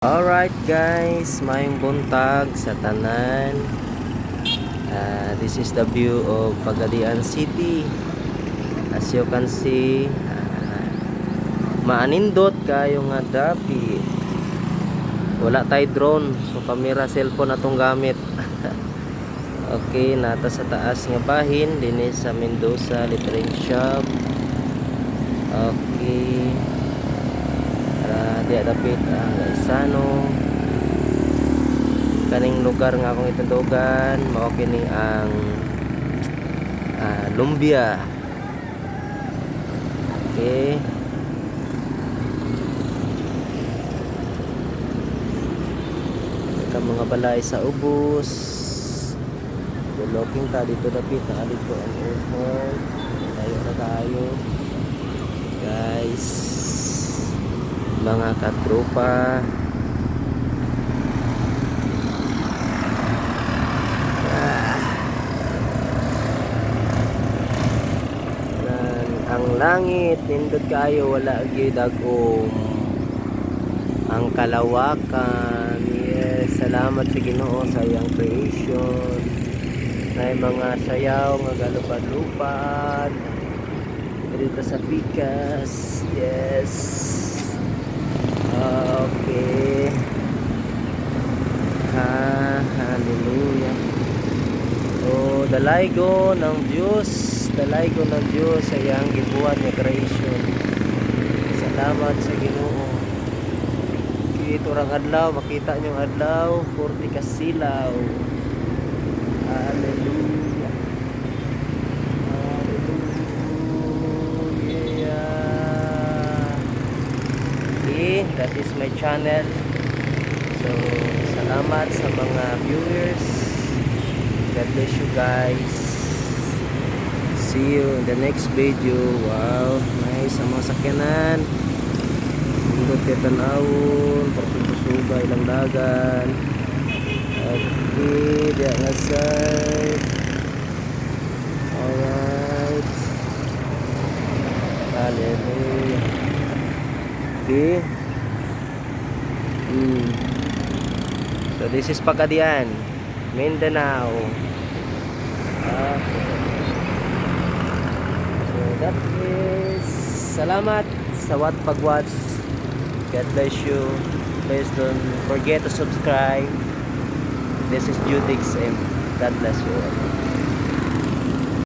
Alright guys, mayong buntag sa tanan. This is the view of Pagadian City. As you can see, maanindot kayo nga dapi. Wala tay drone, so camera cellphone atong gamit. Okay, nata sa taas nga bahin dinhi sa Mendoza Lettering Shop. Okay. Di dapit ang Isano. Kaning lugar nga akong itundugan mao kini ang Lumbia. Okay. Ika mga balay sa ubos. Looking ta dito dapit na dito ang airport. Tayo na tayo. Guys, mga katropa, ang langit nindot kayo, wala gyud dagom ang kalawakan. Yes, salamat sa Ginoo sa iyang creation. Nay mga sayaw nga galupad-lupad dito sa Pikas. Yes. Okay. Hallelujah. So, dalaygo ng Diyos sa iyang gibuhat nga creation. Salamat sa Ginoo. Ito rang adlaw, makita niyo ang adlaw, 40 ka silaw. Hallelujah. That is my channel. So, salamat sa mga viewers. God bless you guys. See you in the next video. Wow, nice ang mga sakyanan. Pindot kay tanawon, pagpusuga ilang dagan. Okay, diya nga side. Alright. Hallelujah. Okay. So this is Pagadian, Mindanao. Okay. So that is salamat sa pag-watch. God bless you. Please don't forget to subscribe. This is Jutix and God bless you all.